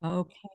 Okay.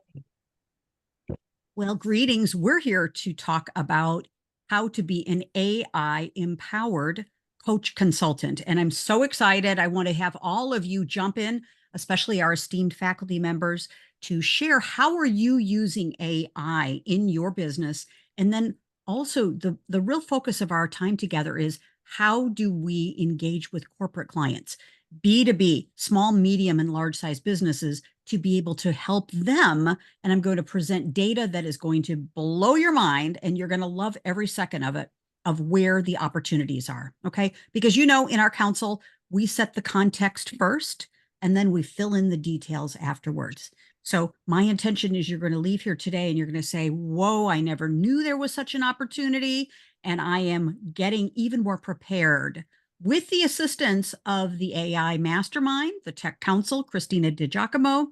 Well, greetings. We're here to talk about how to be an AI empowered coach consultant. And I'm so excited. I want to have all of you jump in, especially our esteemed faculty members, to share how are you using AI in your business. And then also the real focus of our time together is how do we engage with corporate clients, B2B, small, medium, and large size businesses to be able to help them. And I'm going to present data that is going to blow your mind, and you're going to love every second of it, of where the opportunities are. Okay. Because, in our council, we set the context first, and then we fill in the details afterwards. So my intention is you're going to leave here today and you're going to say, whoa, I never knew there was such an opportunity. And I am getting even more prepared with the assistance of the AI mastermind, the tech council, Christina DiGiacomo,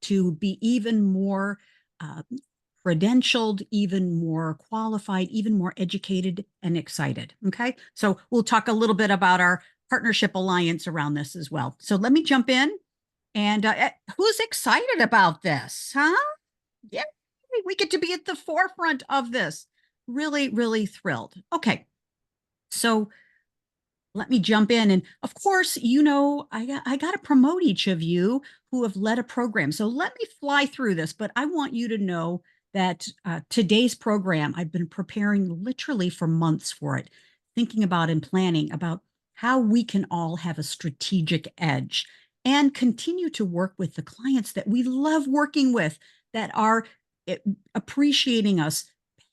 to be even more uh, credentialed, even more qualified, even more educated and excited. Okay. So we'll talk a little bit about our partnership alliance around this as well. So let me jump in. And who's excited about this? Huh? Yeah. We get to be at the forefront of this. Really, really thrilled. Okay. So let me jump in. And of course, I got to promote each of you who have led a program. So let me fly through this, but I want you to know that today's program, I've been preparing literally for months for it, thinking about and planning about how we can all have a strategic edge and continue to work with the clients that we love working with, that are eh, appreciating us,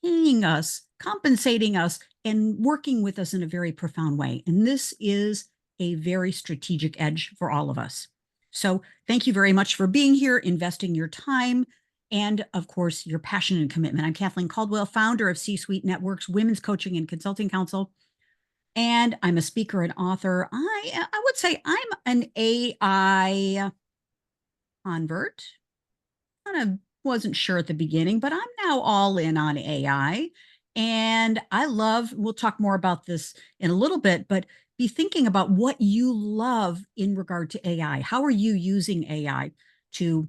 paying us, compensating us, and working with us in a very profound way. And this is a very strategic edge for all of us. So thank you very much for being here, investing your time, and of course, your passion and commitment. I'm Kathleen Caldwell, founder of C-Suite Networks, Women's Coaching and Consulting Council, and I'm a speaker and author. I would say I'm an AI convert. Kind of wasn't sure at the beginning, but I'm now all in on AI. And we'll talk more about this in a little bit, but be thinking about what you love in regard to AI. How are you using AI to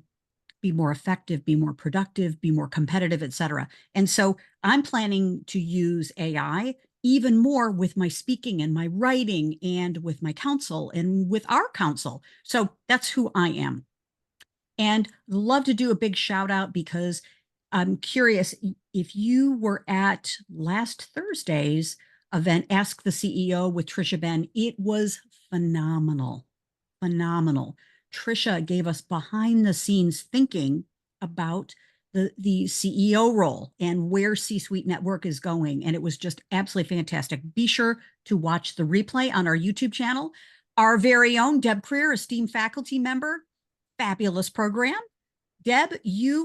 be more effective, be more productive, be more competitive, et cetera? And so I'm planning to use AI even more with my speaking and my writing and with my counsel and with our council. So that's who I am. And love to do a big shout out because I'm curious if you were at last Thursday's event, Ask the CEO with Trisha Ben. It was phenomenal, phenomenal. Trisha gave us behind the scenes thinking about the CEO role and where C-Suite Network is going. And it was just absolutely fantastic. Be sure to watch the replay on our YouTube channel. Our very own Deb Creer, esteemed faculty member, fabulous program. Deb,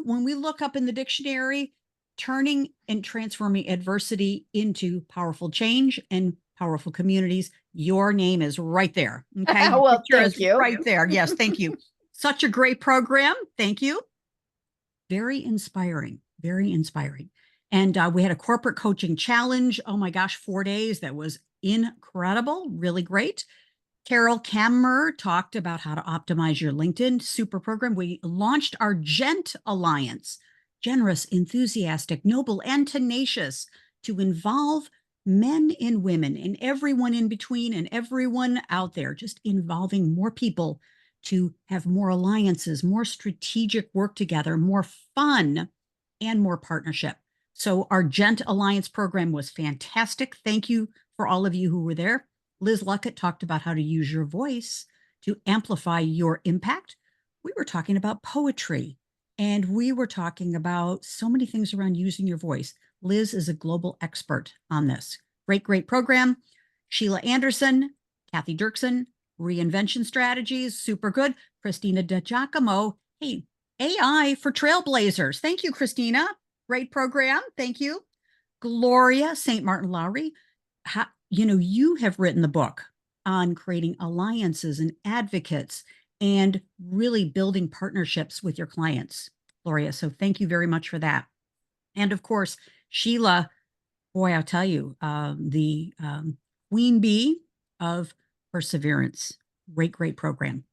when we look up in the dictionary, turning and transforming adversity into powerful change and powerful communities, your name is right there. Okay. Well, Picture thank is you. right there. Yes. Thank you. Such a great program. Thank you. Very inspiring. Very inspiring. And we had a corporate coaching challenge. Oh my gosh, 4 days. That was incredible. Really great. Carol Kammer talked about how to optimize your LinkedIn. Super program. We launched our Gent Alliance, generous, enthusiastic, noble, and tenacious, to involve men and women and everyone in between and everyone out there, just involving more people to have more alliances, more strategic work together, more fun, and more partnership. So our Gent Alliance program was fantastic. Thank you for all of you who were there. Liz Luckett talked about how to use your voice to amplify your impact. We were talking about poetry, and we were talking about so many things around using your voice. Liz is a global expert on this. Great, great program. Sheila Anderson, Kathy Dirksen, reinvention strategies, super good. Christina DiGiacomo, hey, AI for trailblazers. Thank you, Christina. Great program. Thank you. Gloria St. Martin Lowry, you have written the book on creating alliances and advocates and really building partnerships with your clients, Gloria. So thank you very much for that. And of course, Sheila, boy, I'll tell you, the queen bee of perseverance. Great, great program.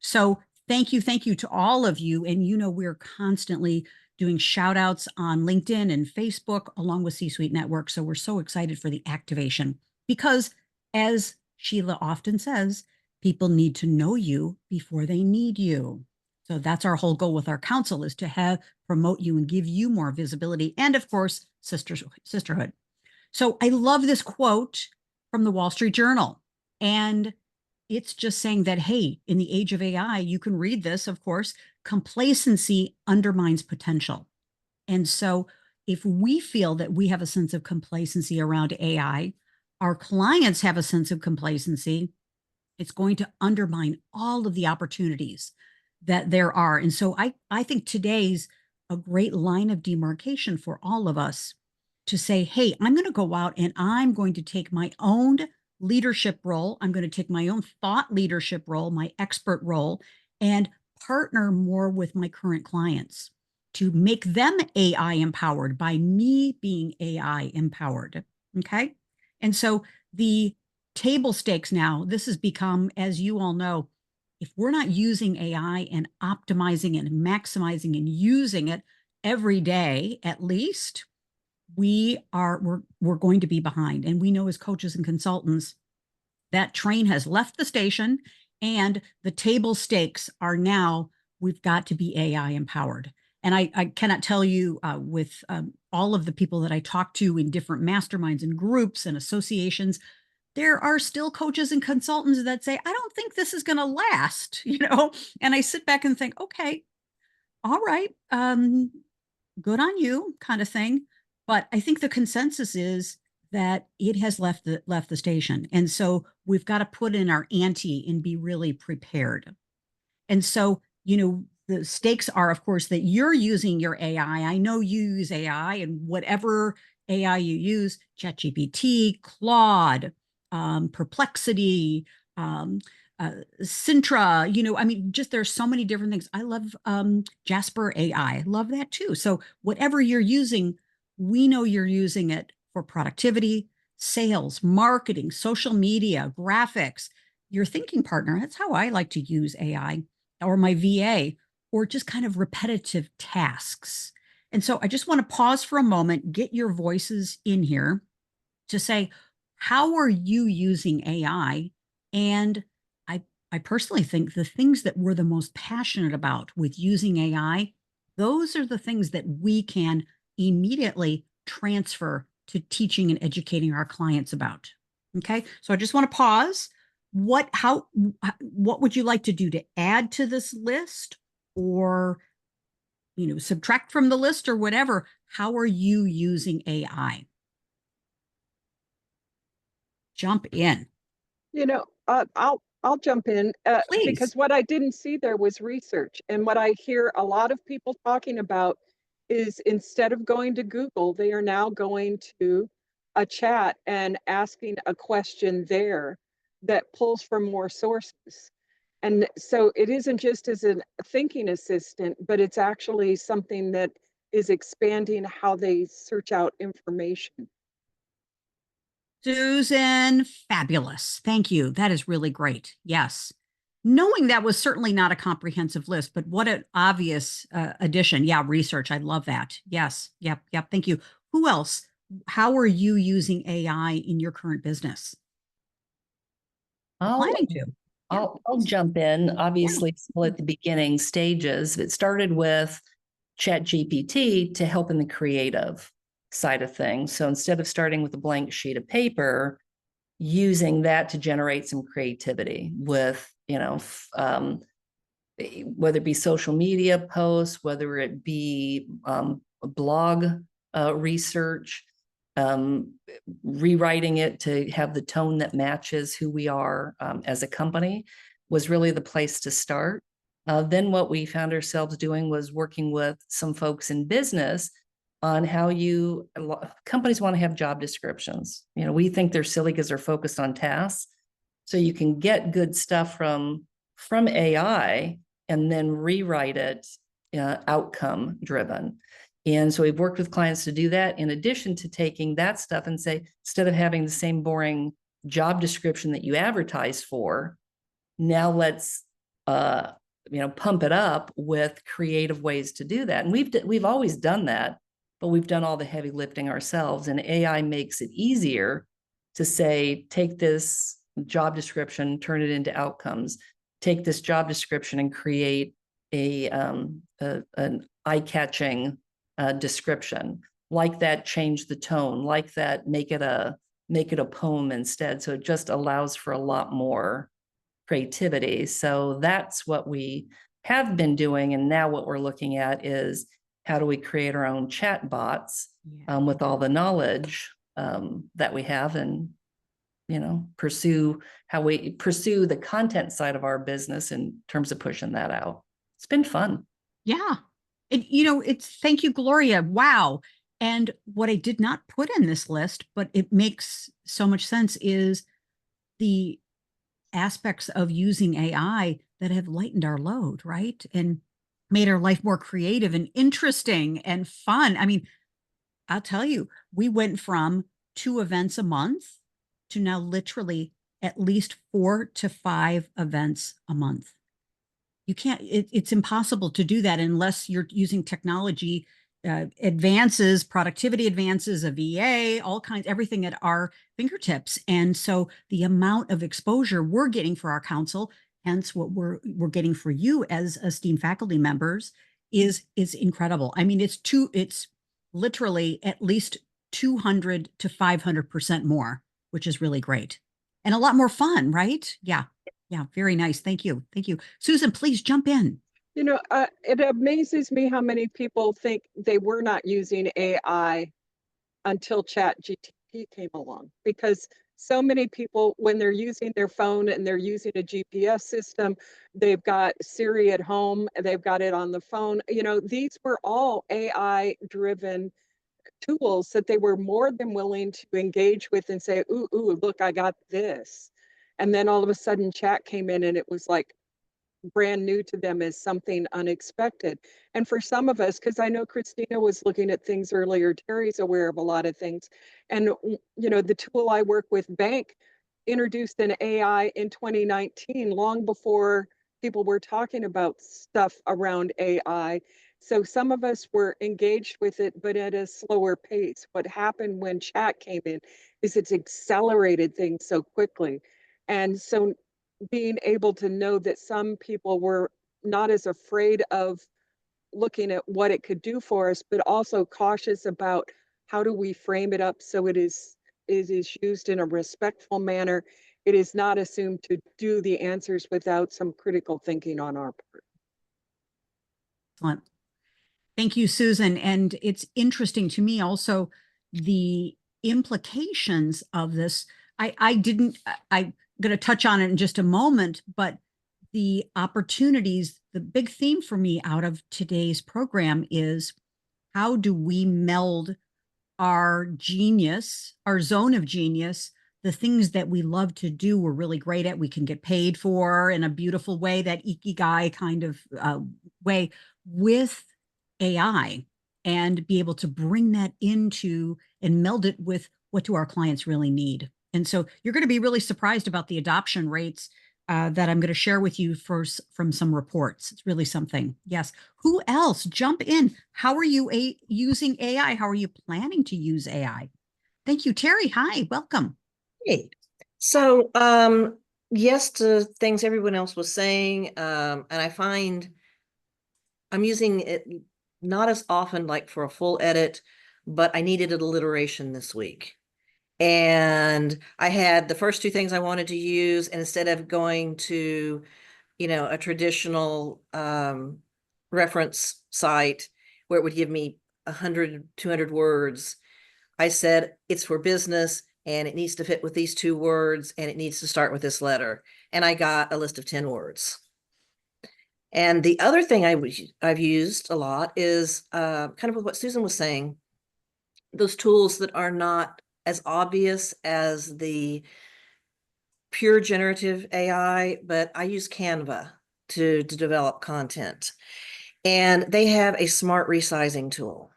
So Thank you to all of you. And we're constantly doing shout outs on LinkedIn and Facebook along with C-Suite Network. So we're so excited for the activation because, as Sheila often says, people need to know you before they need you. So that's our whole goal with our council, is to promote you and give you more visibility. And of course, sisterhood. So I love this quote from the Wall Street Journal. And it's just saying that, hey, in the age of AI, you can read this, of course, complacency undermines potential. And so if we feel that we have a sense of complacency around AI, our clients have a sense of complacency, it's going to undermine all of the opportunities that there are. And so I think today's a great line of demarcation for all of us to say, hey, I'm going to go out and I'm going to take my own leadership role. I'm going to take my own thought leadership role, my expert role, and partner more with my current clients to make them AI empowered by me being AI empowered. Okay. And so the table stakes now, this has become, as you all know, if we're not using AI and optimizing and maximizing and using it every day, at least, we're going to be behind. And we know as coaches and consultants, that train has left the station and the table stakes are now, we've got to be AI empowered. And I cannot tell you with all of the people that I talk to in different masterminds and groups and associations, there are still coaches and consultants that say, I don't think this is going to last, and I sit back and think, okay, all right, good on you kind of thing. But I think the consensus is that it has left the station. And so we've got to put in our ante and be really prepared. And so, the stakes are, of course, that you're using your AI. I know you use AI, and whatever AI you use, ChatGPT, Claude, Perplexity, Sintra, just there's so many different things. I love Jasper AI. I love that too. So whatever you're using, we know you're using it for productivity, sales, marketing, social media, graphics, your thinking partner. That's how I like to use AI, or my VA, or just kind of repetitive tasks. And so I just want to pause for a moment, get your voices in here to say, how are you using AI? And I personally think the things that we're the most passionate about with using AI, those are the things that we can immediately transfer to teaching and educating our clients about. Okay. So I just want to pause. What would you like to do to add to this list, or subtract from the list, or whatever? How are you using AI? Jump in. I'll jump in Please. because what I didn't see there was research. And what I hear a lot of people talking about is, instead of going to Google, they are now going to a chat and asking a question there that pulls from more sources. And so it isn't just as a thinking assistant, but it's actually something that is expanding how they search out information. Susan, fabulous. Thank you. That is really great. Yes. Knowing that was certainly not a comprehensive list, but what an obvious addition. Yeah, research. I love that. Yes. Yep. Thank you. Who else? How are you using AI in your current business? I'll Planning to. Yeah. I'll jump in. Yeah. Obviously, still at the beginning stages. It started with ChatGPT to help in the creative side of things. So instead of starting with a blank sheet of paper, using that to generate some creativity with, whether it be social media posts, whether it be blog research, rewriting it to have the tone that matches who we are as a company was really the place to start. Then what we found ourselves doing was working with some folks in business on how companies want to have job descriptions. We think they're silly because they're focused on tasks. So you can get good stuff from AI and then rewrite it outcome driven. And so we've worked with clients to do that, in addition to taking that stuff and say, instead of having the same boring job description that you advertise for, now let's pump it up with creative ways to do that. And we've always done that, but we've done all the heavy lifting ourselves. And AI makes it easier to say, take this job description, turn it into outcomes. Take this job description and create an eye-catching description. Like that, change the tone. Like that, make it a poem instead. So it just allows for a lot more creativity. So that's what we have been doing. And now what we're looking at is how do we create our own chat bots with all the knowledge that we have, and pursue the content side of our business in terms of pushing that out. It's been fun. Yeah. Thank you, Gloria. Wow. And what I did not put in this list, but it makes so much sense, is the aspects of using AI that have lightened our load, right? And made our life more creative and interesting and fun. I mean, I'll tell you, we went from 2 events a month to now literally at least 4 to 5 events a month. You can't, it's impossible to do that unless you're using technology advances, productivity advances, a VA, all kinds, everything at our fingertips. And so the amount of exposure we're getting for our council, hence what we're getting for you as esteemed faculty members, is incredible. I mean, it's literally at least 200 to 500% more, which is really great. And a lot more fun, right? Yeah. Yeah. Very nice. Thank you. Thank you. Susan, please jump in. It amazes me how many people think they were not using AI until ChatGPT came along, because so many people, when they're using their phone and they're using a GPS system, they've got Siri at home, they've got it on the phone. These were all AI driven tools that they were more than willing to engage with and say, ooh, look, I got this. And then all of a sudden chat came in and it was like brand new to them as something unexpected. And for some of us, because I know Christina was looking at things earlier, Terry's aware of a lot of things. And, the tool I work with, Bank, introduced an AI in 2019, long before people were talking about stuff around AI. So some of us were engaged with it, but at a slower pace. What happened when chat came in is it's accelerated things so quickly. And so being able to know that some people were not as afraid of looking at what it could do for us, but also cautious about how do we frame it up so it is used in a respectful manner. It is not assumed to do the answers without some critical thinking on our part. Excellent. Thank you, Susan. And it's interesting to me also the implications of this. I'm going to touch on it in just a moment, but the opportunities, the big theme for me out of today's program is how do we meld our genius, our zone of genius, the things that we love to do, we're really great at, we can get paid for in a beautiful way, that ikigai kind of way, with AI, and be able to bring that into and meld it with what do our clients really need. And so you're going to be really surprised about the adoption rates that I'm going to share with you from some reports. It's really something. Yes. Who else? Jump in. How are you using AI? How are you planning to use AI? Thank you, Terry. Hi, welcome. Hey. So, yes to things everyone else was saying, and I find I'm using it not as often, like for a full edit, but I needed an alliteration this week. And I had the first 2 things I wanted to use, and instead of going to, a traditional reference site where it would give me 100, 200 words, I said, it's for business and it needs to fit with these 2 words and it needs to start with this letter. And I got a list of 10 words. And the other thing I've used a lot is kind of with what Susan was saying, those tools that are not as obvious as the pure generative AI, but I use Canva to develop content. And they have a smart resizing tool.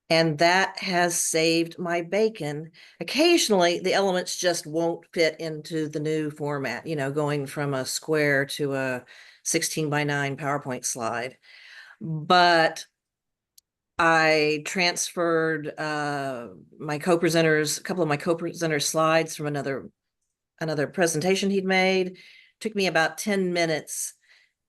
And that has saved my bacon. Occasionally, the elements just won't fit into the new format, going from a square to a 16:9 PowerPoint slide. But I transferred a couple of my co-presenters' slides from another presentation he'd made. Took me about 10 minutes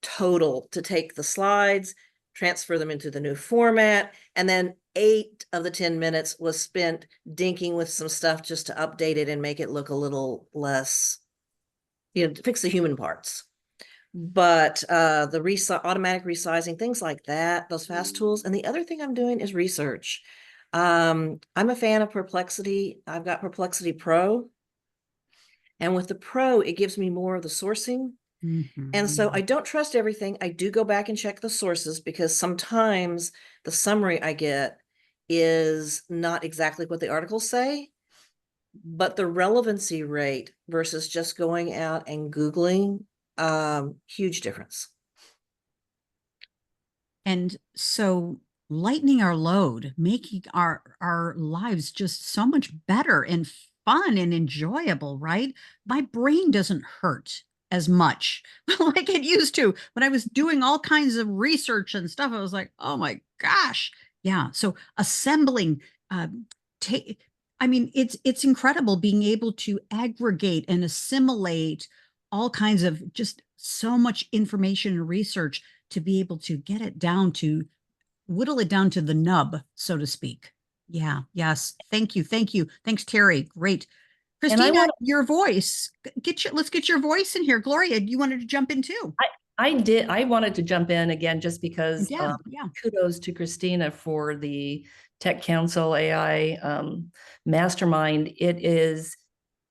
total to take the slides, transfer them into the new format, and then 8 of the 10 minutes was spent dinking with some stuff just to update it and make it look a little less, to fix the human parts. But the automatic resizing, things like that, those fast tools. And the other thing I'm doing is research. I'm a fan of Perplexity. I've got Perplexity Pro. And with the Pro, it gives me more of the sourcing. And so I don't trust everything. I do go back and check the sources, because sometimes the summary I get is not exactly what the articles say, but the relevancy rate versus just going out and Googling, huge difference. And so lightening our load, making our lives just so much better and fun and enjoyable, right? My brain doesn't hurt as much like it used to. When I was doing all kinds of research and stuff, I was like, oh my gosh. Yeah. So assembling, I mean, it's incredible being able to aggregate and assimilate all kinds of just so much information and research to be able to get it down to whittle it down to the nub, so to speak. Yeah. Yes. Thank you. Thank you. Thanks, Terry. Great. Christina, your voice. Let's get your voice in here. Gloria, you wanted to jump in too. I did. I wanted to jump in again just because Yeah. kudos to Christina for the Tech Council AI mastermind. It is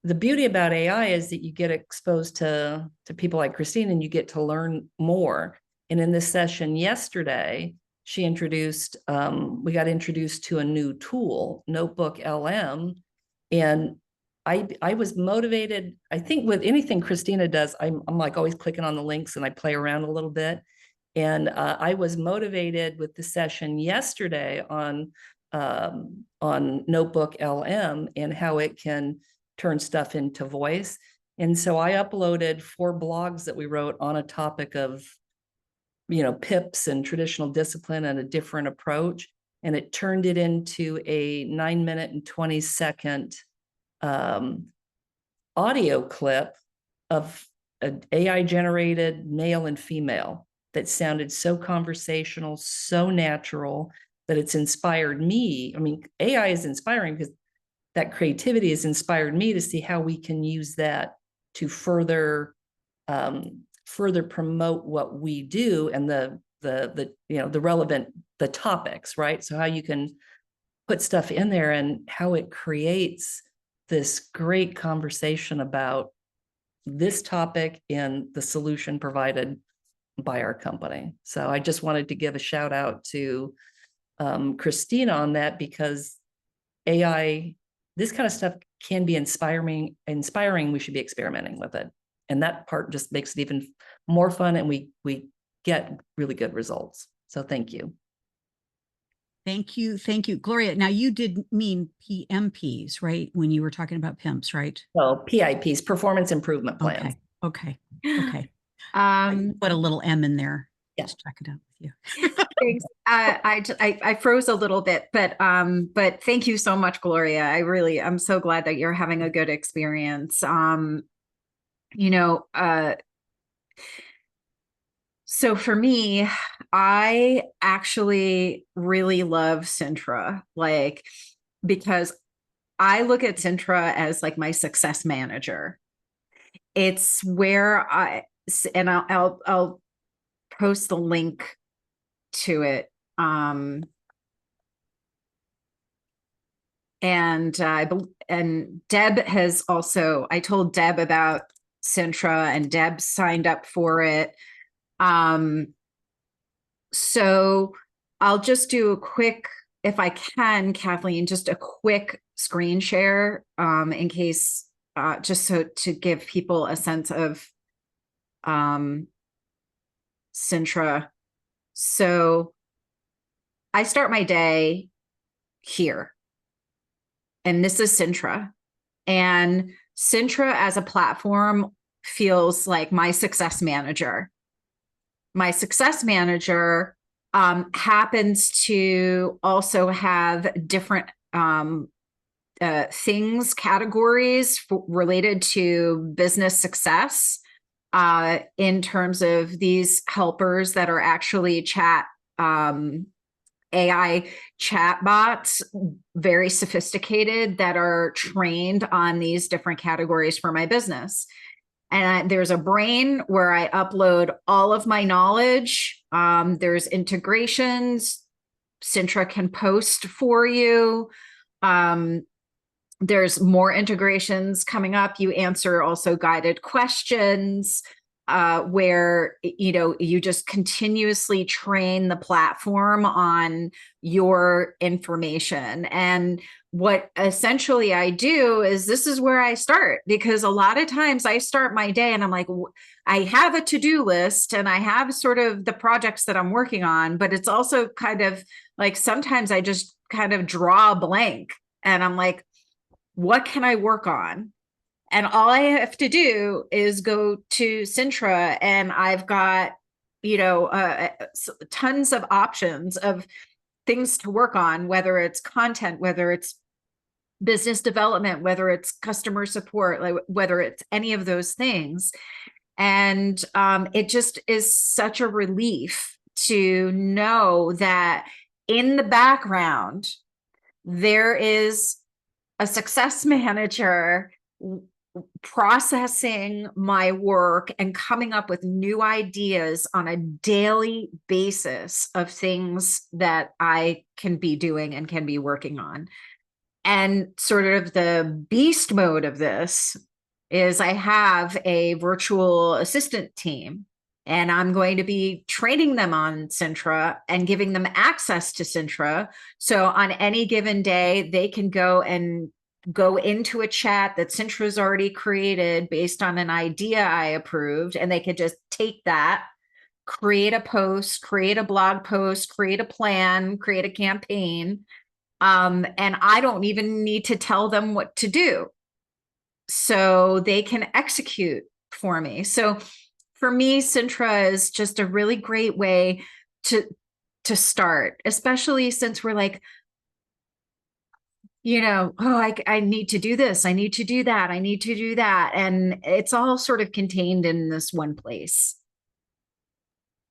the beauty about AI is that you get exposed to people like Christine and you get to learn more. And in this session yesterday, she introduced, we got introduced to a new tool, Notebook LM. And I was motivated. I think with anything Christina does, I'm like always clicking on the links and I play around a little bit. And I was motivated with the session yesterday on Notebook LM and how it can turn stuff into voice. And so I uploaded 4 blogs that we wrote on a topic of, PIPs and traditional discipline and a different approach. And it turned it into a 9-minute and 20-second audio clip of an AI generated male and female that sounded so conversational, so natural that it's inspired me. I mean, AI is inspiring because that creativity has inspired me to see how we can use that to further promote what we do and the relevant topics, right? So how you can put stuff in there and how it creates this great conversation about this topic and the solution provided by our company. So I just wanted to give a shout out to Christina on that, because AI, this kind of stuff can be inspiring. We should be experimenting with it. And that part just makes it even more fun, and we get really good results. So thank you. Thank you. Thank you. Gloria, now you did mean PMPs, right? When you were talking about PIMPs, right? So PIPs, performance improvement plans. Okay. Put a little M in there. Yeah. Just check it out with you. Thanks. I froze a little bit, but thank you so much, Gloria. I'm so glad that you're having a good experience. So for me, I actually really love Sintra, because I look at Sintra as like my success manager. It's where I'll post the link to it. And Deb has also, I told Deb about Sintra and Deb signed up for it. So I'll just do a quick, if I can, Kathleen, just a quick screen share, in case, just so to give people a sense of, Sintra. So I start my day here, and this is Sintra, and Sintra as a platform feels like my success manager. my success manager happens to also have different things, categories related to business success in terms of these helpers that are actually AI chatbots, very sophisticated, that are trained on these different categories for my business. And there's a brain where I upload all of my knowledge. There's integrations. Sintra can post for you. There's more integrations coming up. You answer also guided questions where, you know, you just continuously train the platform on your information. And what essentially I do is, this is where I start, because a lot of times I start my day and I'm like, I have a to-do list and I have sort of the projects that I'm working on, but it's also kind of like, sometimes I just kind of draw a blank and I'm like, what can I work on? And all I have to do is go to Sintra, and I've got, you know, tons of options of things to work on, whether it's content, whether it's business development, whether it's customer support, like whether it's any of those things. And it just is such a relief to know that in the background, there is a success manager processing my work and coming up with new ideas on a daily basis of things that I can be doing and can be working on. And sort of the beast mode of this is, I have a virtual assistant team, and I'm going to be training them on Sintra and giving them access to Sintra. So on any given day, they can go into a chat that Sintra's already created based on an idea I approved, and they could just take that, create a post, create a blog post, create a plan, create a campaign. And I don't even need to tell them what to do. So they can execute for me. So for me, Sintra is just a really great way to start, especially since we're like, you know, oh, I need to do this. I need to do that. I need to do that. And it's all sort of contained in this one place.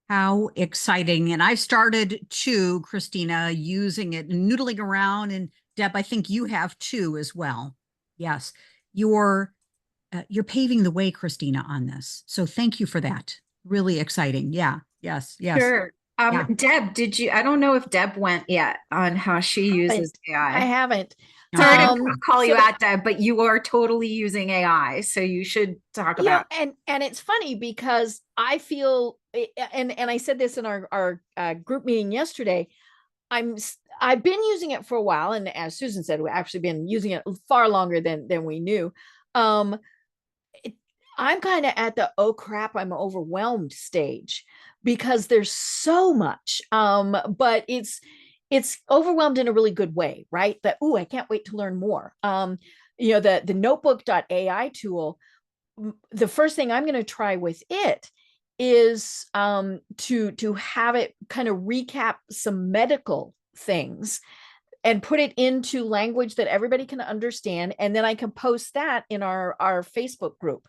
How exciting. And I started too, Christina, using it and noodling around. And Deb, I think you have too as well. Yes, you're paving the way, Christina, on this. So thank you for that. Really exciting. Yeah. Yes. Yes. Sure. Yeah. Deb, I don't know if Deb went yet on how she uses I AI. haven't. Sorry to Um, call you so- out, Deb, but you are totally using AI. So you should talk Yeah, about. and it's funny because I feel, and I said this in our group meeting yesterday. I've been using it for a while, and as Susan said, we've actually been using it far longer than we knew. I'm kind of at the, oh crap, I'm overwhelmed stage, because there's so much. But it's overwhelmed in a really good way, right? That, oh, I can't wait to learn more. You know, the notebook.ai tool, the first thing I'm going to try with it is to have it kind of recap some medical things and put it into language that everybody can understand, and then I can post that in our Facebook group.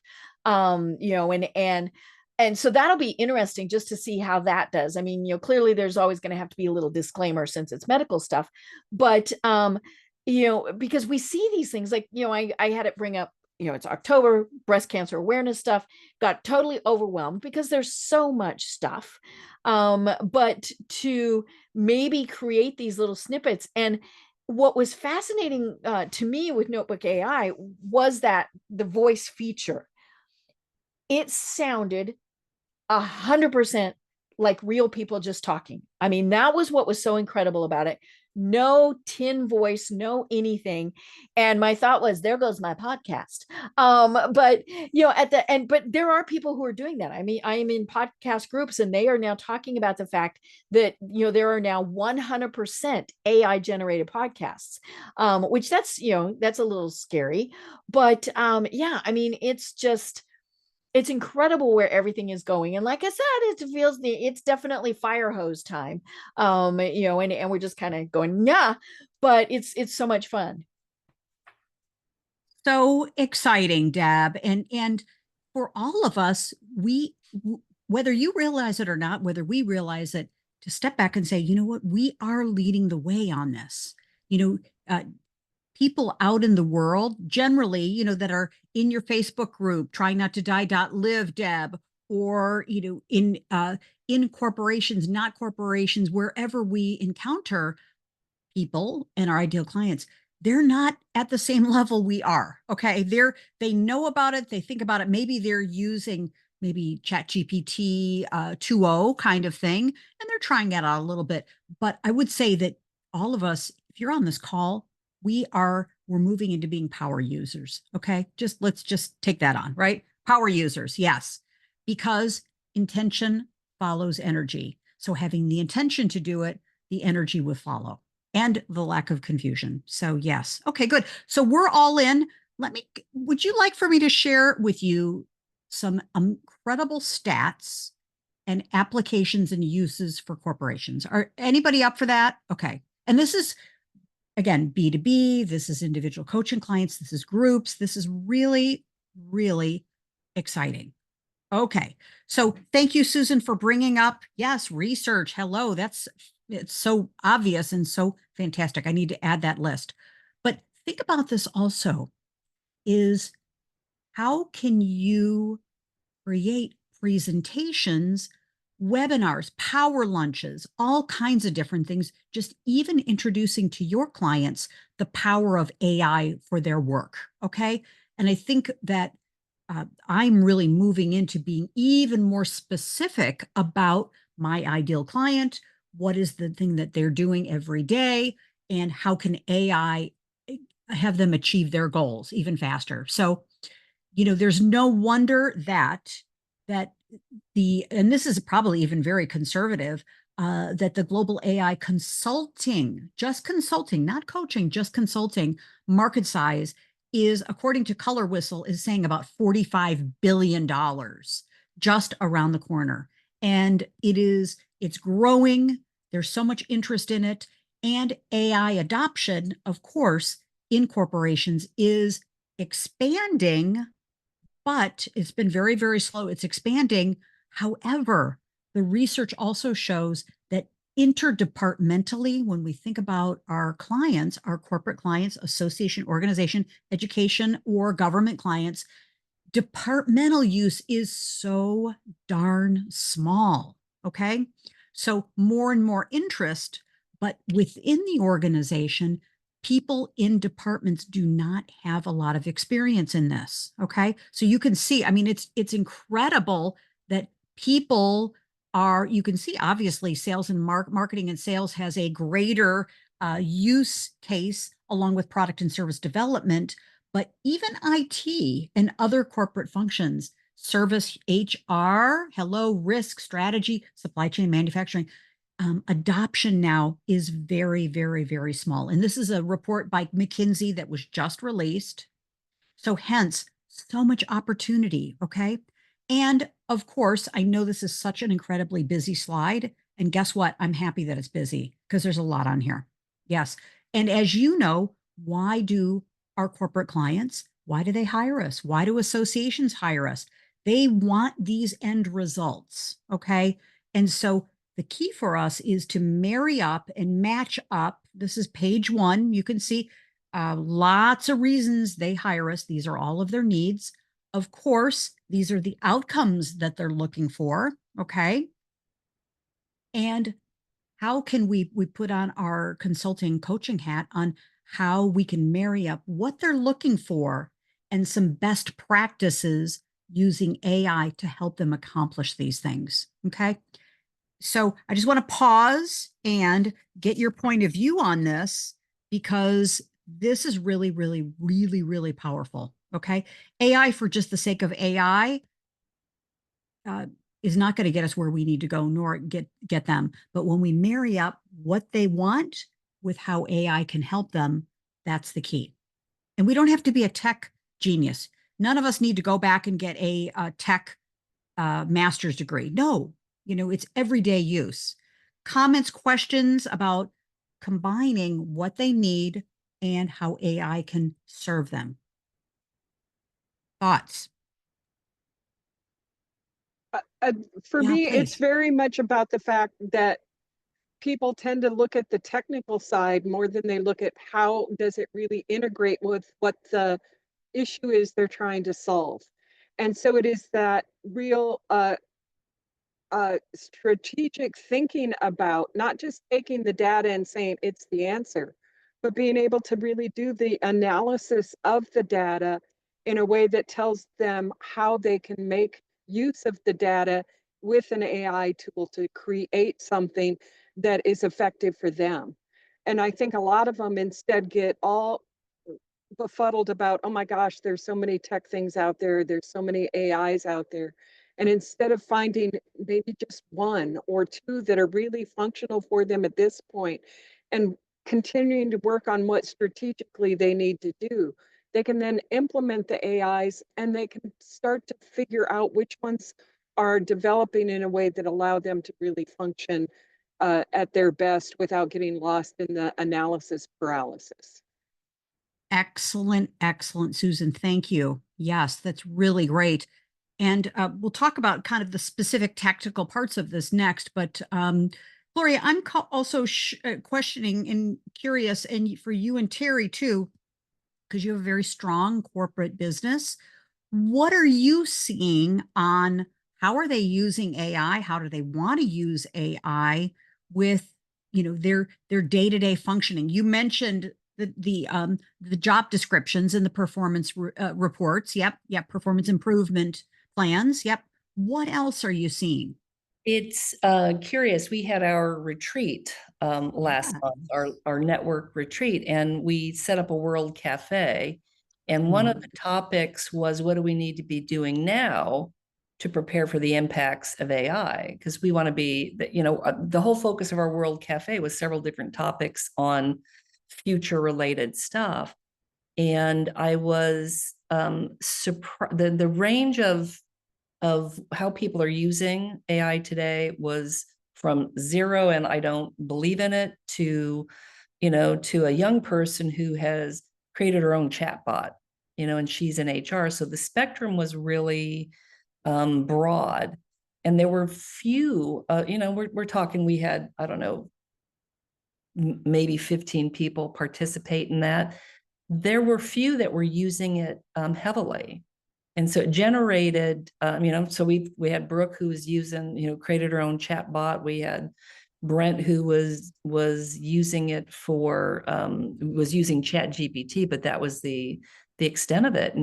You know, and so that'll be interesting just to see how that does. I mean, you know, clearly there's always going to have to be a little disclaimer since it's medical stuff, but you know, because we see these things, like, you know, I had it bring up, you know, it's October, breast cancer awareness stuff, got totally overwhelmed because there's so much stuff. But to maybe create these little snippets. And what was fascinating to me with Notebook AI was that the voice feature, it sounded 100% like real people just talking. I mean, that was what was so incredible about it. No tin voice, no anything. And my thought was, there goes my podcast. But you know, at the end, but there are people who are doing that. I mean, I am in podcast groups, and they are now talking about the fact that, you know, there are now 100% AI generated podcasts, which that's, you know, that's a little scary. But yeah, I mean, it's just, it's incredible where everything is going. And like I said, it's definitely fire hose time. And we're just kind of going, yeah, but it's so much fun. So exciting, Deb. And for all of us, whether you realize it or not, whether we realize it, to step back and say, you know what, we are leading the way on this. People out in the world generally, that are in your Facebook group, trying not to die.live, Deb, or, in corporations, not corporations, wherever we encounter people and our ideal clients, they're not at the same level we are. Okay. They know about it. They think about it. Maybe they're using maybe chat GPT 2.0 kind of thing, and they're trying that out a little bit. But I would say that all of us, if you're on this call, we're moving into being power users. Okay. Let's just take that on, right? Power users. Yes. Because intention follows energy. So having the intention to do it, the energy will follow, and the lack of confusion. So yes. Okay, good. So we're all in. Would you like for me to share with you some incredible stats and applications and uses for corporations? Are anybody up for that? Okay. And this is, again, B2B. This is individual coaching clients. This is groups. This is really, really exciting. Okay. So thank you, Susan, for bringing up, yes, research. Hello. It's so obvious and so fantastic. I need to add that list. But think about this also, is how can you create presentations, webinars, power lunches, all kinds of different things, just even introducing to your clients the power of AI for their work. Okay. And I think that I'm really moving into being even more specific about my ideal client. What is the thing that they're doing every day, and how can AI have them achieve their goals even faster? So, there's no wonder that and this is probably even very conservative, that the global AI consulting, just consulting, not coaching, just consulting market size is, according to Color Whistle, is saying about $45 billion just around the corner. And it's growing. There's so much interest in it. And AI adoption, of course, in corporations is expanding, but it's been very, very slow. It's expanding. However, the research also shows that interdepartmentally, when we think about our clients, our corporate clients, association, organization, education, or government clients, departmental use is so darn small. Okay. So more and more interest, but within the organization, people in departments do not have a lot of experience in this. Okay. So you can see, I mean, it's incredible that people you can see, obviously, sales and marketing and sales has a greater use case along with product and service development, but even IT and other corporate functions, service, HR, risk, strategy, supply chain, manufacturing, adoption now is very, very, very small. And this is a report by McKinsey that was just released. So hence, so much opportunity, okay? And of course, I know this is such an incredibly busy slide. And guess what? I'm happy that it's busy because there's a lot on here. Yes. And as you know, why do our corporate clients, why do they hire us? Why do associations hire us? They want these end results, okay? And so the key for us is to marry up and match up. This is page 1. You can see lots of reasons they hire us. These are all of their needs. Of course, these are the outcomes that they're looking for, okay? And how can we put on our consulting coaching hat on how we can marry up what they're looking for and some best practices using AI to help them accomplish these things, okay? So I just want to pause and get your point of view on this, because this is really, really, really, really powerful. Okay. AI for just the sake of AI is not going to get us where we need to go, nor get them. But when we marry up what they want with how AI can help them, that's the key. And we don't have to be a tech genius. None of us need to go back and get a tech master's degree. No, it's everyday use. Comments, questions about combining what they need and how AI can serve them. Thoughts? For Yeah, me, it's please. very much about the fact that people tend to look at the technical side more than they look at how does it really integrate with what the issue is they're trying to solve. And so it is that real strategic thinking about not just taking the data and saying it's the answer, but being able to really do the analysis of the data in a way that tells them how they can make use of the data with an AI tool to create something that is effective for them. And I think a lot of them instead get all befuddled about, oh my gosh, there's so many tech things out there, there's so many AIs out there. And instead of finding maybe just one or two that are really functional for them at this point and continuing to work on what strategically they need to do, they can then implement the AIs and they can start to figure out which ones are developing in a way that allow them to really function at their best without getting lost in the analysis paralysis. Excellent, excellent, Susan. Thank you. Yes, that's really great. And we'll talk about kind of the specific tactical parts of this next. But Gloria, I'm also questioning and curious, and for you and Terry too, because you have a very strong corporate business. What are you seeing on how are they using AI? How do they want to use AI with their day-to-day functioning? You mentioned the job descriptions and the performance reports. Yep, performance improvement plans. Yep. What else are you seeing? It's curious. We had our retreat last month, our network retreat, and we set up a World Cafe. And one of the topics was, what do we need to be doing now to prepare for the impacts of AI? Because we want to be, the whole focus of our World Cafe was several different topics on future related stuff. And I was surprised, the range of how people are using AI today was from zero and I don't believe in it to a young person who has created her own chatbot, and she's in HR. So the spectrum was really broad, and there were few, we're talking, we had, I don't know, maybe 15 people participate in that. There were few that were using it heavily. And so it generated, so we had Brooke, who was using, created her own chat bot. We had Brent, who was using it was using Chat GPT, but that was the extent of it.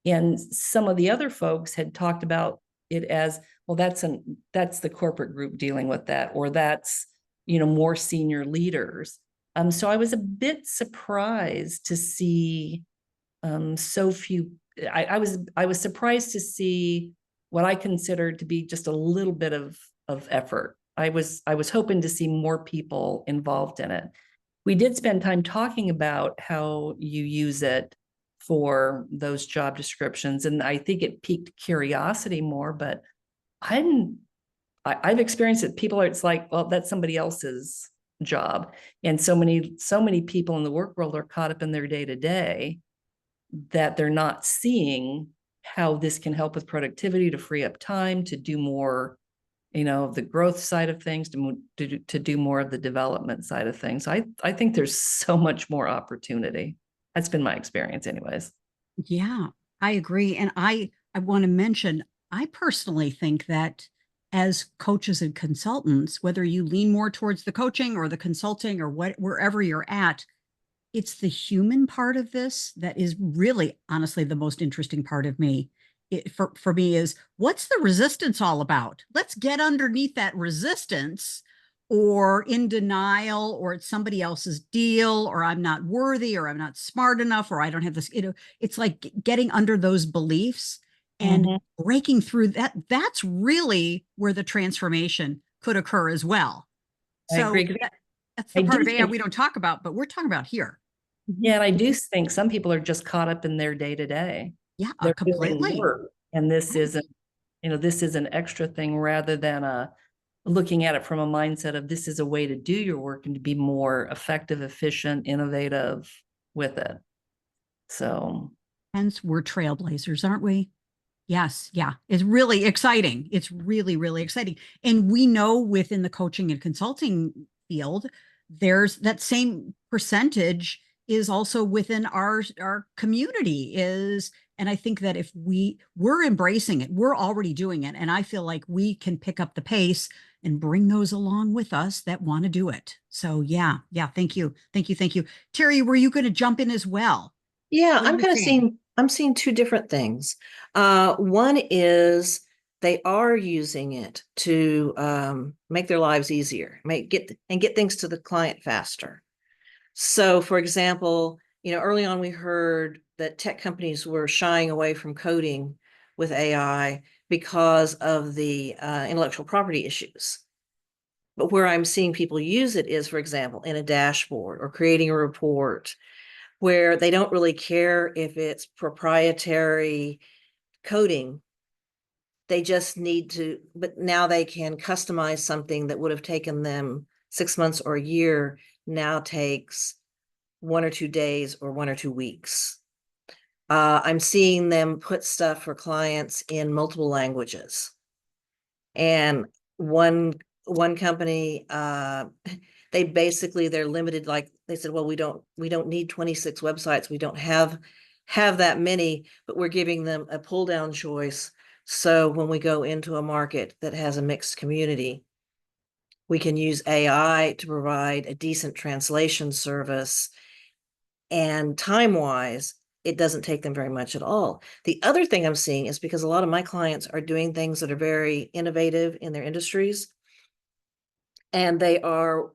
And some of the other folks had talked about it as, well, that's the corporate group dealing with that, or that's, more senior leaders. So I was a bit surprised to see so few. I was surprised to see what I considered to be just a little bit of effort. I was hoping to see more people involved in it. We did spend time talking about how you use it for those job descriptions, and I think it piqued curiosity more. But I've experienced it. It's like, well, that's somebody else's job, and so many people in the work world are caught up in their day to day that they're not seeing how this can help with productivity, to free up time, to do more, the growth side of things, to do more of the development side of things. I think there's so much more opportunity. That's been my experience anyways. Yeah, I agree. And I want to mention, I personally think that as coaches and consultants, whether you lean more towards the coaching or the consulting or wherever you're at, it's the human part of this that is really, honestly, the most interesting part of me. For me is, what's the resistance all about? Let's get underneath that resistance, or in denial, or it's somebody else's deal, or I'm not worthy, or I'm not smart enough, or I don't have this, it's like getting under those beliefs and breaking through that. That's really where the transformation could occur as well. So I agree. that's the I part of do AI think- we don't talk about, but we're talking about here. Yeah, and I do think some people are just caught up in their day to day. Yeah, They're doing completely. work, and this Right. isn't, this is an extra thing rather than looking at it from a mindset of this is a way to do your work and to be more effective, efficient, innovative with it. So Hence, we're trailblazers, aren't we? Yes, yeah. It's really exciting. It's really, really exciting. And we know within the coaching and consulting field, there's that same percentage is also within our community is, and I think that if we're embracing it, we're already doing it. And I feel like we can pick up the pace and bring those along with us that want to do it. So yeah, yeah. Thank you. Thank you. Thank you. Terry, were you going to jump in as well? Yeah, What are I'm you kind of seeing? I'm seeing two different things. One is they are using it to make their lives easier, get things to the client faster. So, for example, early on we heard that tech companies were shying away from coding with AI because of the intellectual property issues. But where I'm seeing people use it is, for example, in a dashboard or creating a report where they don't really care if it's proprietary coding. They just need to, but now they can customize something that would have taken them 6 months or a year, now takes 1 or 2 days or 1 or 2 weeks. I'm seeing them put stuff for clients in multiple languages. And one company, they're limited, like they said, well, we don't need 26 websites. We don't have that many, but we're giving them a pull down choice. So when we go into a market that has a mixed community, we can use AI to provide a decent translation service. And time-wise, it doesn't take them very much at all. The other thing I'm seeing is because a lot of my clients are doing things that are very innovative in their industries, and they are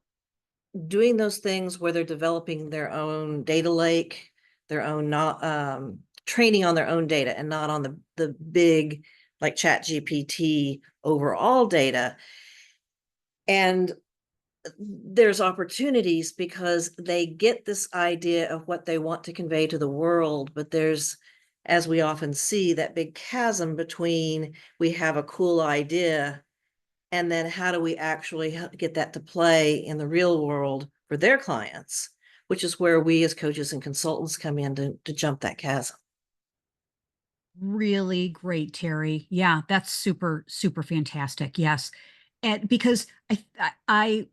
doing those things where they're developing their own data lake, their own training on their own data and not on the big like ChatGPT overall data. And there's opportunities because they get this idea of what they want to convey to the world, but there's, as we often see, that big chasm between we have a cool idea and then how do we actually get that to play in the real world for their clients, which is where we as coaches and consultants come in to jump that chasm. Really great, Terry. Yeah, that's super, super fantastic. Yes. And because I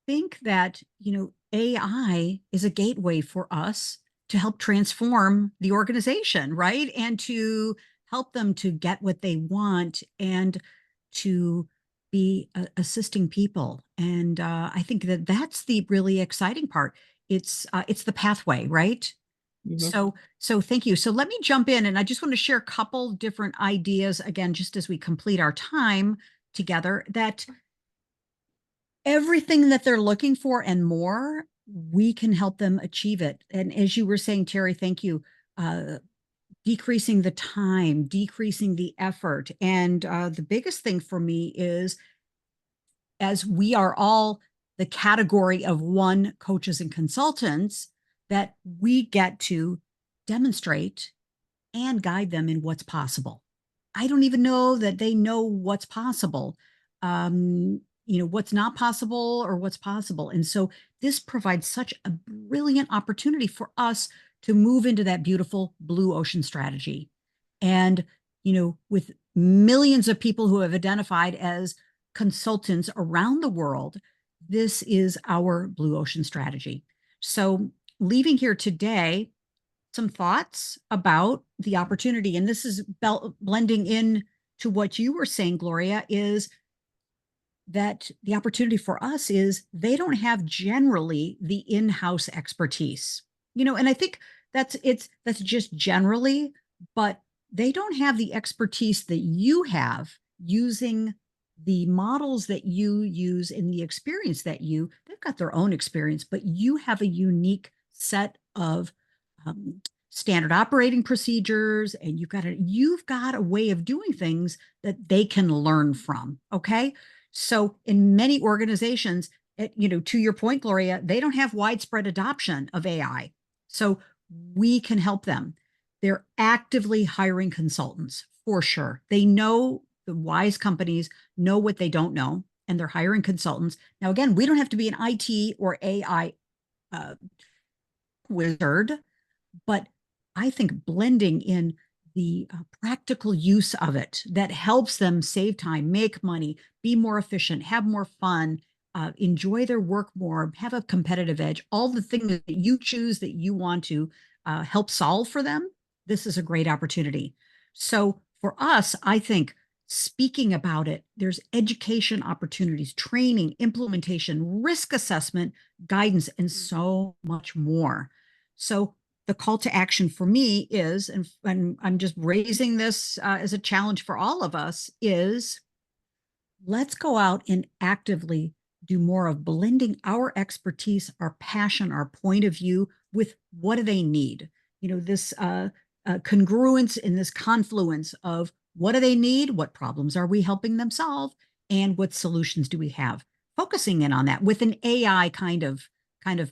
think that, AI is a gateway for us to help transform the organization, right? And to help them to get what they want and to be assisting people. And I think that that's the really exciting part. It's the pathway, right? So thank you. So let me jump in and I just want to share a couple different ideas again, just as we complete our time together, that everything that they're looking for and more, we can help them achieve it. And as you were saying, Terry, thank you. Decreasing the time, decreasing the effort. And the biggest thing for me is as we are all the category of one coaches and consultants, that we get to demonstrate and guide them in what's possible. I don't even know that they know what's possible, what's not possible or what's possible. And so this provides such a brilliant opportunity for us to move into that beautiful blue ocean strategy. And, with millions of people who have identified as consultants around the world, this is our blue ocean strategy. So leaving here today, some thoughts about the opportunity, and this is blending in to what you were saying, Gloria, is that the opportunity for us is they don't have generally the in-house expertise, and I think that's just generally, but they don't have the expertise that you have using the models that you use in the experience they've got their own experience, but you have a unique set of standard operating procedures, and you've got a way of doing things that they can learn from. Okay. So in many organizations, to your point, Gloria, they don't have widespread adoption of AI. So we can help them. They're actively hiring consultants for sure. They know, the wise companies know what they don't know, and they're hiring consultants. Now, again, we don't have to be an IT or AI wizard, but I think blending in the practical use of it that helps them save time, make money, be more efficient, have more fun, enjoy their work more, have a competitive edge, all the things that you choose that you want to help solve for them. This is a great opportunity. So for us, I think speaking about it, there's education opportunities, training, implementation, risk assessment, guidance, and so much more. So the call to action for me is, and I'm just raising this as a challenge for all of us, is let's go out and actively do more of blending our expertise, our passion, our point of view with what do they need? You know, this congruence in this confluence of what do they need? What problems are we helping them solve? And what solutions do we have? Focusing in on that with an AI kind of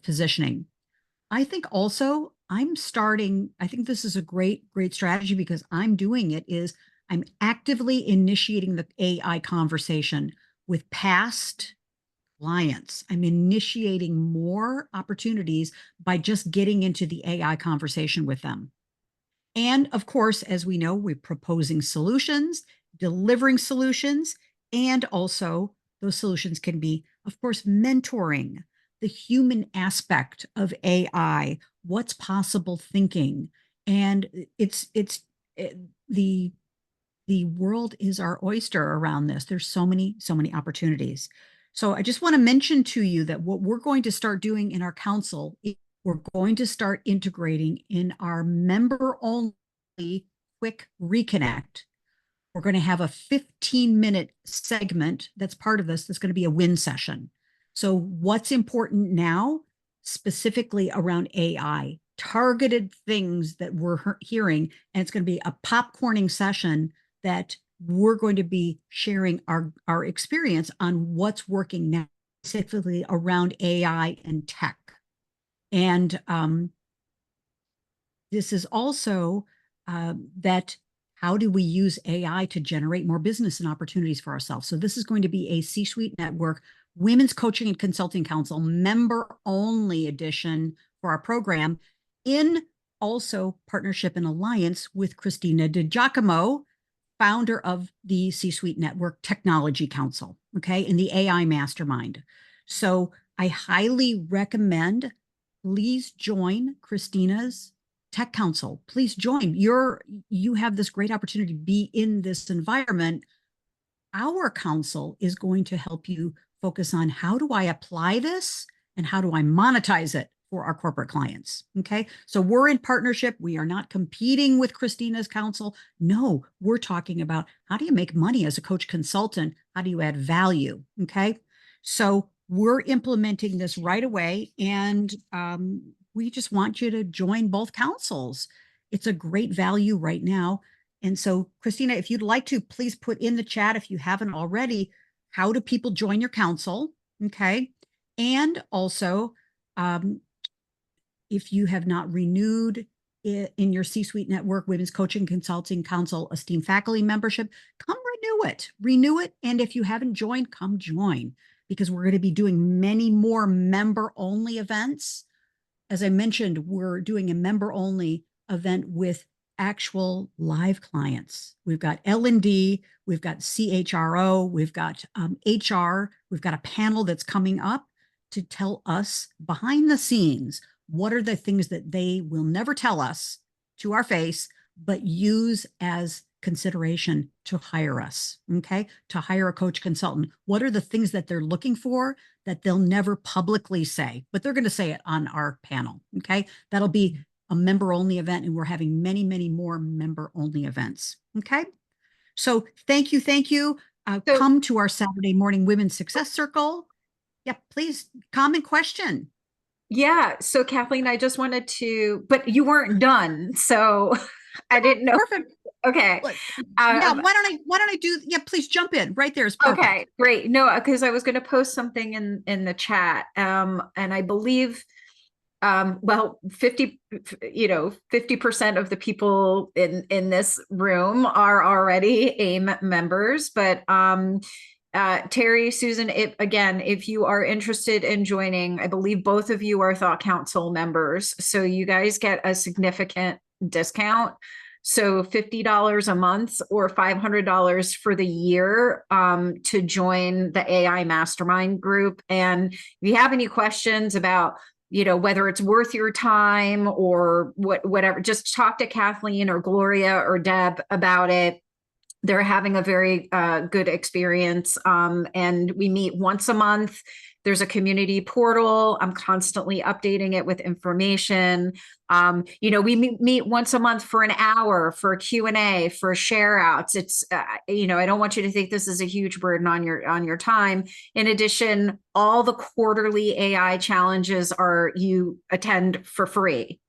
positioning. I think also I think this is a great strategy because I'm doing it is I'm actively initiating the AI conversation with past clients. I'm initiating more opportunities by just getting into the AI conversation with them. And of course, as we know, we're proposing solutions, delivering solutions, and also those solutions can be, of course, mentoring, the human aspect of AI, what's possible thinking. And the world is our oyster around this. There's so many opportunities. So I just want to mention to you that what we're going to start doing in our council, we're going to start integrating in our member-only quick reconnect. We're going to have a 15-minute segment that's part of this. That's going to be a win session. So what's important now, specifically around AI, targeted things that we're hearing, and it's going to be a popcorning session that we're going to be sharing our experience on what's working now, specifically around AI and tech. And this is also that how do we use AI to generate more business and opportunities for ourselves? So this is going to be a C-suite network, Women's Coaching and Consulting Council, member-only edition for our program, in also partnership and alliance with Christina DiGiacomo, founder of the C-Suite Network Technology Council, okay, and the AI Mastermind. So I highly recommend, please join Christina's Tech Council. Please join. You have this great opportunity to be in this environment. Our council is going to help you focus on how do I apply this and how do I monetize it for our corporate clients. Okay. So we're in partnership. We are not competing with Christina's council. No, we're talking about how do you make money as a coach consultant? How do you add value? Okay. So we're implementing this right away. And we just want you to join both councils. It's a great value right now. And so, Christina, if you'd like to, please put in the chat, if you haven't already, how do people join your council? Okay. And also, if you have not renewed in your C-Suite Network, Women's Coaching Consulting Council, Esteemed Faculty membership, come renew it. And if you haven't joined, come join, because we're going to be doing many more member-only events. As I mentioned, we're doing a member-only event with actual live clients. We've got L&D, we've got CHRO, we've got HR, we've got a panel that's coming up to tell us behind the scenes, what are the things that they will never tell us to our face, but use as consideration to hire us, okay? To hire a coach consultant. What are the things that they're looking for that they'll never publicly say, but they're going to say it on our panel, okay? That'll be a member-only event, and we're having many, many more member-only events, okay? So thank you. Come to our Saturday morning Women's Success Circle. Yeah, please, comment, question. Yeah. So Kathleen, I just wanted to, but you weren't done. So I didn't know. Perfect. Okay. Yeah, why don't I do, yeah, please jump in. Right there is perfect. Okay, great. No, because I was going to post something in the chat. And I believe well, 50% of the people in this room are already AIM members, but Terry, Susan, if you are interested in joining, I believe both of you are Thought Council members, so you guys get a significant discount. So $50 a month or $500 for the year to join the AI Mastermind group. And if you have any questions about, whether it's worth your time or whatever, just talk to Kathleen or Gloria or Deb about it. They're having a very good experience. And we meet once a month. There's a community portal. I'm constantly updating it with information. We meet once a month for an hour for a Q&A, for share outs. It's, I don't want you to think this is a huge burden on your time. In addition, all the quarterly AI challenges you attend for free.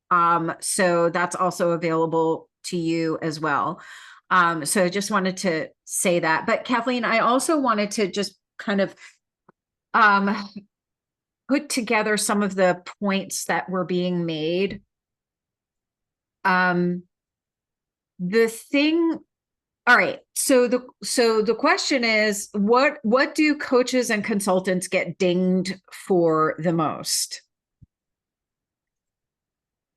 So that's also available to you as well. So I just wanted to say that. But Kathleen, I also wanted to just kind of put together some of the points that were being made. All right. So the question is, what do coaches and consultants get dinged for the most?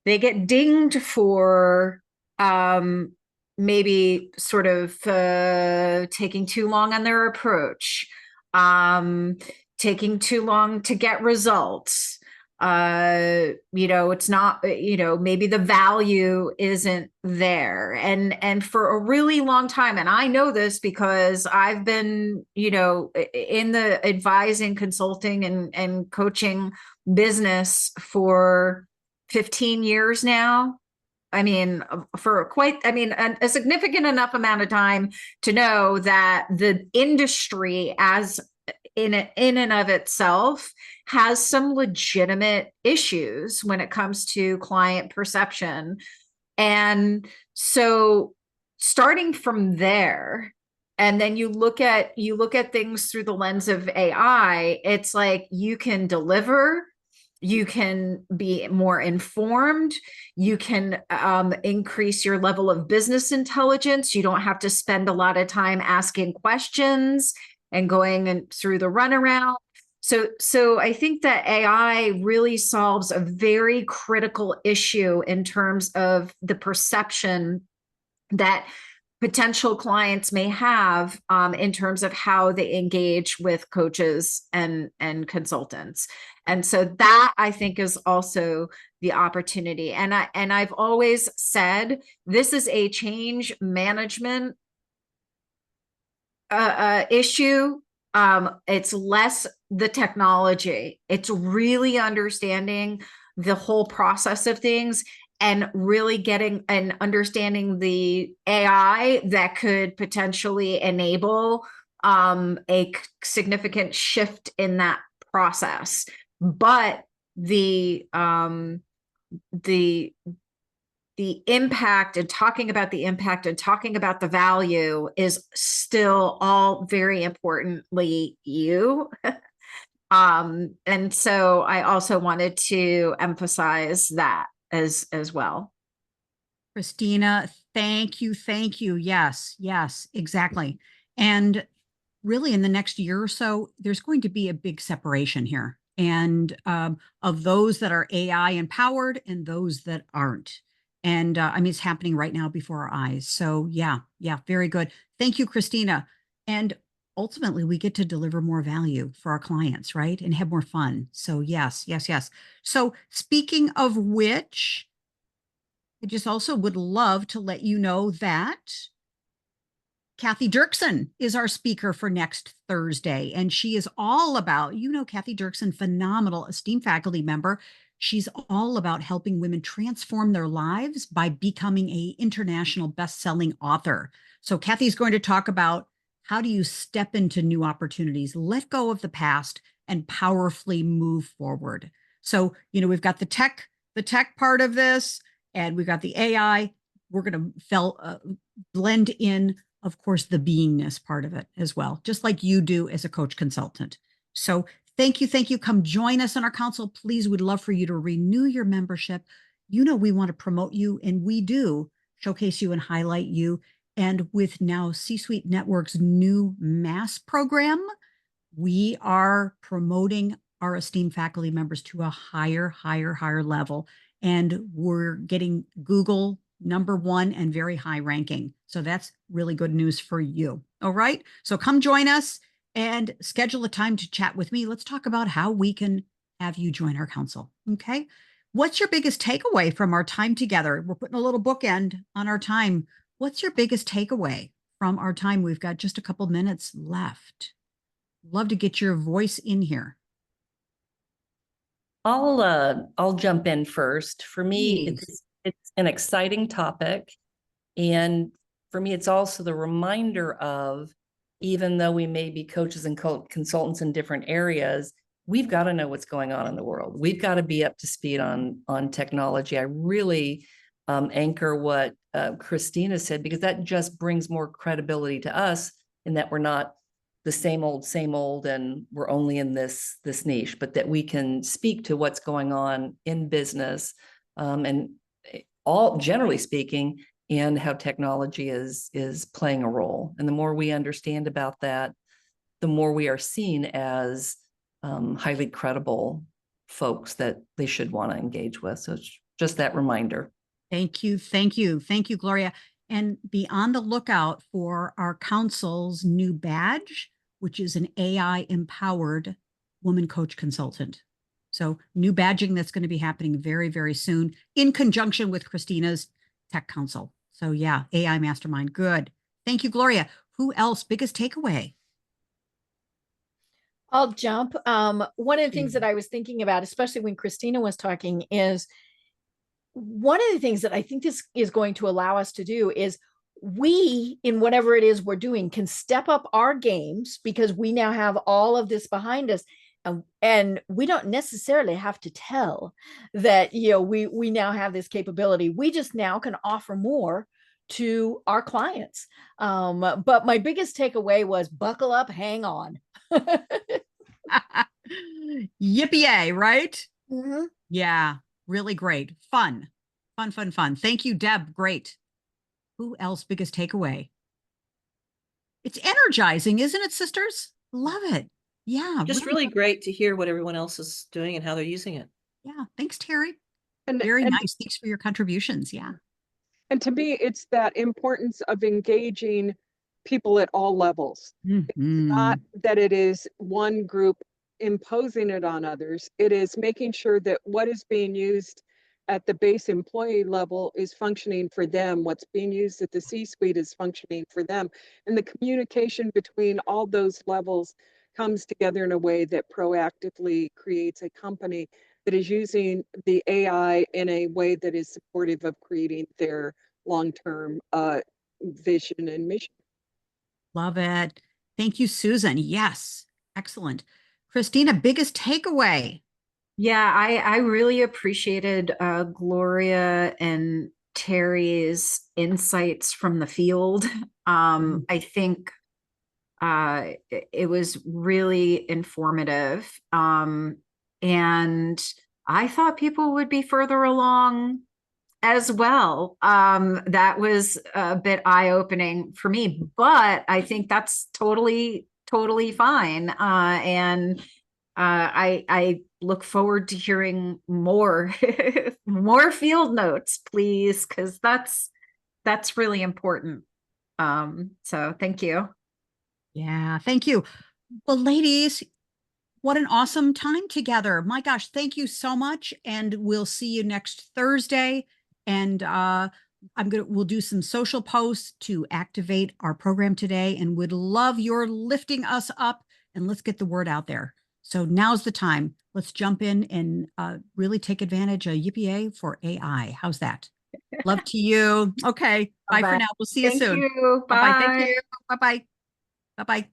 They get dinged for maybe sort of taking too long on their approach, taking too long to get results. It's not, maybe the value isn't there. And for a really long time, and I know this because I've been, in the advising, consulting and coaching business for 15 years now. I mean, a significant enough amount of time to know that the industry as in and of itself has some legitimate issues when it comes to client perception. And so starting from there, and then you look at things through the lens of AI, it's like you can deliver, you can be more informed, you can increase your level of business intelligence. You don't have to spend a lot of time asking questions and going through the runaround. So I think that AI really solves a very critical issue in terms of the perception that potential clients may have in terms of how they engage with coaches and consultants. And so that, I think, is also the opportunity. And I've always said this is a change management issue. It's less the technology. It's really understanding the whole process of things and really getting and understanding the AI that could potentially enable a significant shift in that process. But the impact and talking about the impact and talking about the value is still all very importantly you. And so I also wanted to emphasize that as well. Christina, thank you. Yes, exactly. And really in the next year or so, there's going to be a big separation here, and of those that are AI empowered and those that aren't. And it's happening right now before our eyes. So yeah, very good. Thank you, Christina. And ultimately, we get to deliver more value for our clients, right? And have more fun. So yes. So speaking of which, I just also would love to let you know that Kathy Dirksen is our speaker for next Thursday. And she is all about, Kathy Dirksen, phenomenal esteemed faculty member. She's all about helping women transform their lives by becoming an international best-selling author. So Kathy's going to talk about how do you step into new opportunities, let go of the past, and powerfully move forward. So, we've got the tech part of this, and we've got the AI. We're going to blend in, of course, the beingness part of it as well, just like you do as a coach consultant. So Thank you. Thank you. Come join us on our council. Please, we'd love for you to renew your membership. You know, we want to promote you, and we do showcase you and highlight you. And with now C-Suite Network's new mass program, we are promoting our esteemed faculty members to a higher level. And we're getting Google #1 and very high ranking. So that's really good news for you. All right. So come join us and schedule a time to chat with me. Let's talk about how we can have you join our council. Okay. What's your biggest takeaway from our time together? We're putting a little bookend on our time. What's your biggest takeaway from our time? We've got just a couple minutes left. Love to get your voice in here. I'll jump in first. For me, Please. it's an exciting topic. And for me, it's also the reminder of, even though we may be coaches and consultants in different areas, we've got to know what's going on in the world. We've got to be up to speed on technology. I really anchor what Christina said, because that just brings more credibility to us, in that we're not the same old, and we're only in this niche, but that we can speak to what's going on in business, and all generally speaking, and how technology is playing a role. And the more we understand about that, the more we are seen as highly credible folks that they should want to engage with. So it's just that reminder. Thank you. Thank you. Thank you, Gloria. And be on the lookout for our council's new badge, which is an AI empowered woman coach consultant. So new badging that's going to be happening very, very soon in conjunction with Christina's Tech Council. So yeah, AI Mastermind. Good. Thank you, Gloria. Who else? Biggest takeaway? I'll jump. One of the things that I was thinking about, especially when Christina was talking, is one of the things that I think this is going to allow us to do is, we, in whatever it is we're doing, can step up our games, because we now have all of this behind us. And we don't necessarily have to tell that, we now have this capability. We just now can offer more to our clients. But my biggest takeaway was, buckle up, hang on. Yippee, right? Mm-hmm. Yeah, really great. Fun. Thank you, Deb. Great. Who else? Biggest takeaway? It's energizing, isn't it, sisters? Love it. Yeah. Just really great to hear what everyone else is doing and how they're using it. Yeah. Thanks, Terry. And Very nice. Thanks for your contributions. Yeah. And to me, it's that importance of engaging people at all levels. It's not that it is one group imposing it on others. It is making sure that what is being used at the base employee level is functioning for them. What's being used at the C-suite is functioning for them. And the communication between all those levels comes together in a way that proactively creates a company that is using the AI in a way that is supportive of creating their long-term vision and mission. Love it. Thank you, Susan. Yes. Excellent. Christina, biggest takeaway? Yeah, I really appreciated Gloria and Terry's insights from the field. I think it was really informative. And I thought people would be further along as well. That was a bit eye-opening for me, but I think that's totally fine. And I look forward to hearing more more field notes, please, because that's really important. So thank you. Yeah, thank you. Well, ladies, what an awesome time together. My gosh, thank you so much. And we'll see you next Thursday. And we'll do some social posts to activate our program today, and would love your lifting us up, and let's get the word out there. So now's the time. Let's jump in and really take advantage of Yippee for AI. How's that? Love to you. Okay. Bye for now. We'll see you soon. Thank you. Bye-bye. Bye. Thank you. Bye-bye. Bye-bye.